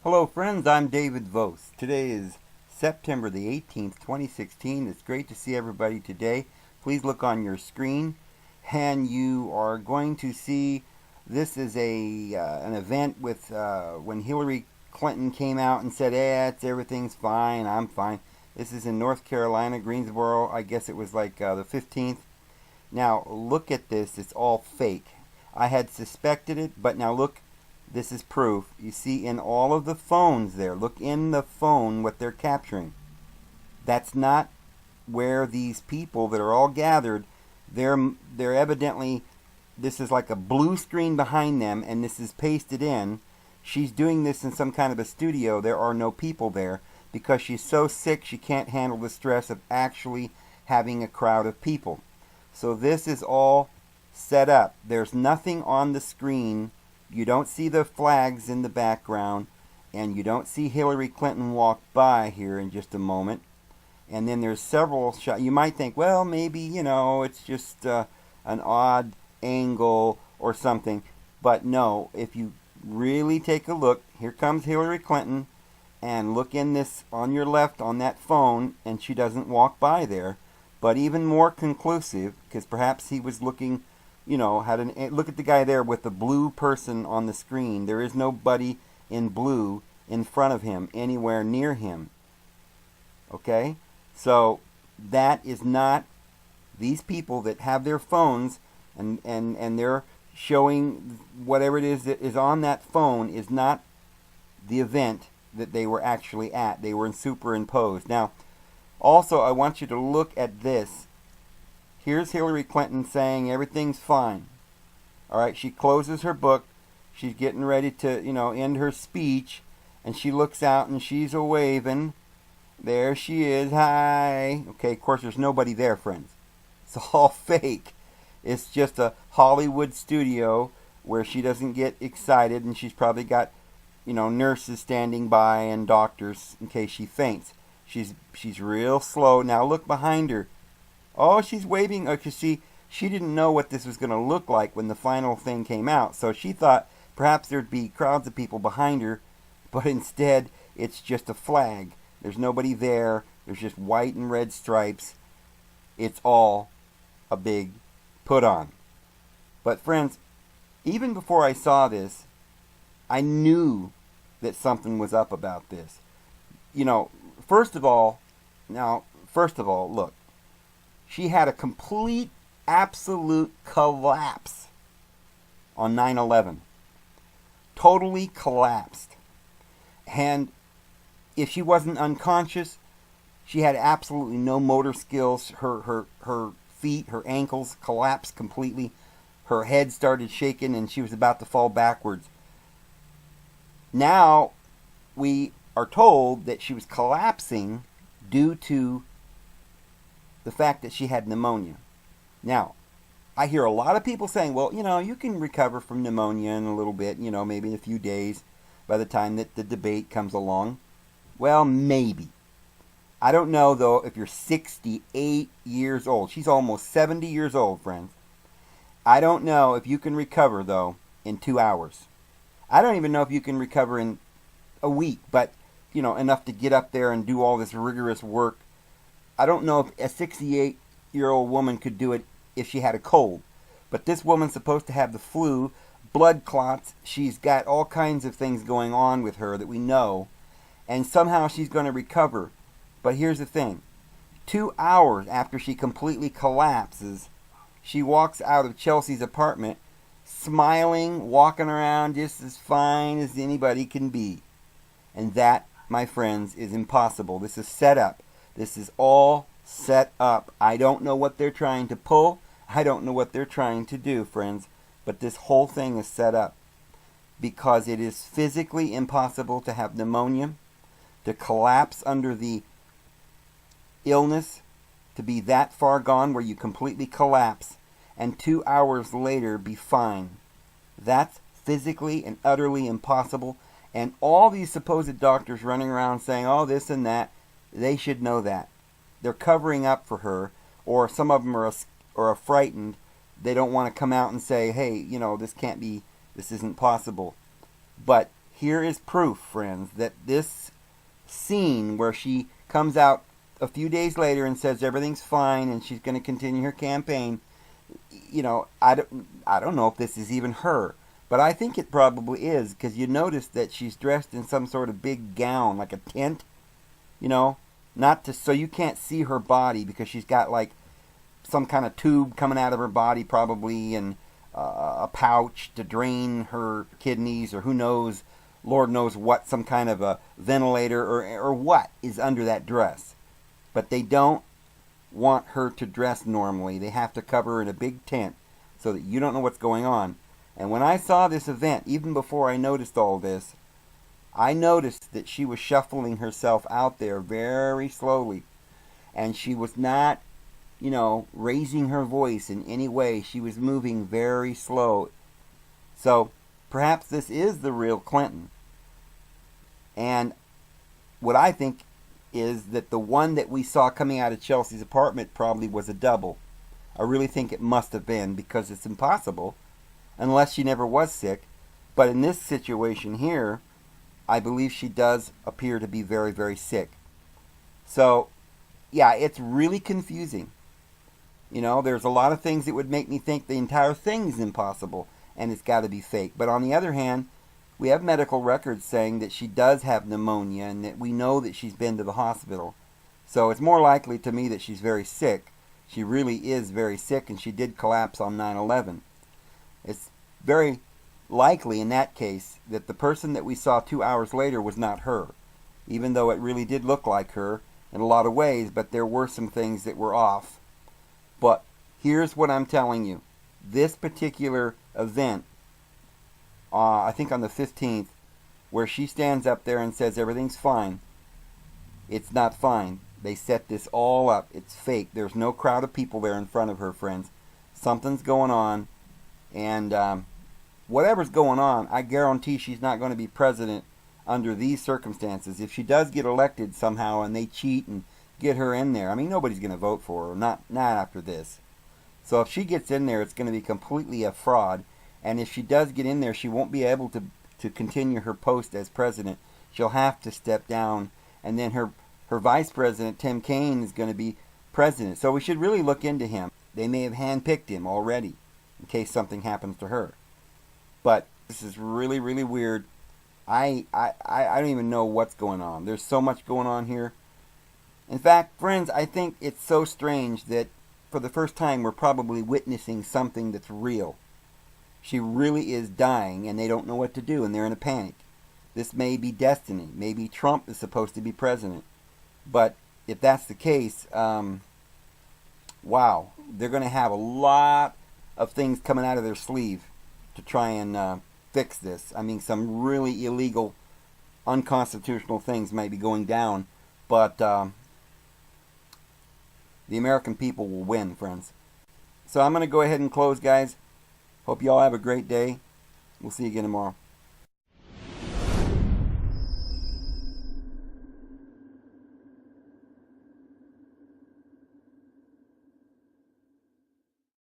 Hello friends, I'm David Vos. Today is September the 18th, 2016. It's great to see everybody today. Please look on your screen and you are going to see this is an event with when Hillary Clinton came out and said, everything's fine, I'm fine. This is in North Carolina, Greensboro. I guess it was like the 15th. Now look at this, it's all fake. I had suspected it, but now look. This is proof. You see in all of the phones there. Look in the phone what they're capturing. That's not where these people that are all gathered. They're evidently, this is like a blue screen behind them and this is pasted in. She's doing this in some kind of a studio. There are no people there because she's so sick she can't handle the stress of actually having a crowd of people. So this is all set up. There's nothing on the screen. You don't see the flags in the background, and you don't see Hillary Clinton walk by here in just a moment. And then there's several shots. You might think, well, maybe, it's just an odd angle or something. But no, if you really take a look, here comes Hillary Clinton, and look in this on your left on that phone, and she doesn't walk by there. But even more conclusive, because perhaps he was looking, look at the guy there with the blue person on the screen. There is nobody in blue in front of him, anywhere near him. Okay? So, that is not these people that have their phones and they're showing whatever it is that is on that phone is not the event that they were actually at. They were superimposed. Now, also, I want you to look at this. Here's Hillary Clinton saying everything's fine. All right, she closes her book. She's getting ready to, end her speech. And she looks out and she's a-waving. There she is. Hi. Okay, of course, there's nobody there, friends. It's all fake. It's just a Hollywood studio where she doesn't get excited. And she's probably got, nurses standing by and doctors in case she faints. She's real slow. Now look behind her. Oh, she's waving. Okay, see, she didn't know what this was going to look like when the final thing came out. So she thought perhaps there'd be crowds of people behind her. But instead, it's just a flag. There's nobody there. There's just white and red stripes. It's all a big put on. But friends, even before I saw this, I knew that something was up about this. First of all, look. She had a complete, absolute collapse on 9/11. Totally collapsed. And if she wasn't unconscious, she had absolutely no motor skills. Her feet, her ankles collapsed completely. Her head started shaking and she was about to fall backwards. Now, we are told that she was collapsing due to the fact that she had pneumonia. Now, I hear a lot of people saying, well, you can recover from pneumonia in a little bit, maybe in a few days by the time that the debate comes along. Well, maybe. I don't know, though, if you're 68 years old. She's almost 70 years old, friends. I don't know if you can recover, though, in 2 hours. I don't even know if you can recover in a week, but, enough to get up there and do all this rigorous work. I don't know if a 68-year-old woman could do it if she had a cold. But this woman's supposed to have the flu, blood clots. She's got all kinds of things going on with her that we know. And somehow she's going to recover. But here's the thing. 2 hours after she completely collapses, she walks out of Chelsea's apartment smiling, walking around just as fine as anybody can be. And that, my friends, is impossible. This is set up. This is all set up. I don't know what they're trying to pull. I don't know what they're trying to do, friends. But this whole thing is set up. Because it is physically impossible to have pneumonia, to collapse under the illness, to be that far gone where you completely collapse, and 2 hours later be fine. That's physically and utterly impossible. And all these supposed doctors running around saying, oh, this and that, they should know that. They're covering up for her, or some of them are frightened. They don't want to come out and say, hey, this can't be, this isn't possible. But here is proof, friends, that this scene where she comes out a few days later and says everything's fine and she's going to continue her campaign, I don't know if this is even her, but I think it probably is, because you notice that she's dressed in some sort of big gown, like a tent, not to, so you can't see her body, because she's got like some kind of tube coming out of her body probably, and a pouch to drain her kidneys, or who knows, Lord knows what, some kind of a ventilator or what is under that dress. But they don't want her to dress normally. They have to cover her in a big tent so that you don't know what's going on. And when I saw this event, even before I noticed all this, I noticed that she was shuffling herself out there very slowly. And she was not, raising her voice in any way. She was moving very slow. So perhaps this is the real Clinton. And what I think is that the one that we saw coming out of Chelsea's apartment probably was a double. I really think it must have been, because it's impossible, unless she never was sick. But in this situation here, I believe she does appear to be very, very sick. So, yeah, it's really confusing. There's a lot of things that would make me think the entire thing is impossible and it's got to be fake. But on the other hand, we have medical records saying that she does have pneumonia and that we know that she's been to the hospital. So it's more likely to me that she's very sick. She really is very sick, and she did collapse on 9/11. It's very likely in that case that the person that we saw 2 hours later was not her, even though it really did look like her in a lot of ways, but there were some things that were off. But here's what I'm telling you. This particular event, I think on the 15th, where she stands up there and says everything's fine, it's not fine. They set this all up. It's fake. There's no crowd of people there in front of her, friends. Something's going on, and whatever's going on, I guarantee she's not going to be president under these circumstances. If she does get elected somehow and they cheat and get her in there, I mean, nobody's going to vote for her, not after this. So if she gets in there, it's going to be completely a fraud. And if she does get in there, she won't be able to continue her post as president. She'll have to step down, and then her vice president, Tim Kaine, is going to be president. So we should really look into him. They may have handpicked him already in case something happens to her. But this is really, really weird. I don't even know what's going on. There's so much going on here. In fact, friends, I think it's so strange that for the first time we're probably witnessing something that's real. She really is dying, and they don't know what to do, and they're in a panic. This may be destiny. Maybe Trump is supposed to be president. But if that's the case, wow, they're going to have a lot of things coming out of their sleeve to try and fix this. I mean, some really illegal, unconstitutional things might be going down, but the American people will win, friends. So I'm going to go ahead and close, guys. Hope you all have a great day. We'll see you again tomorrow.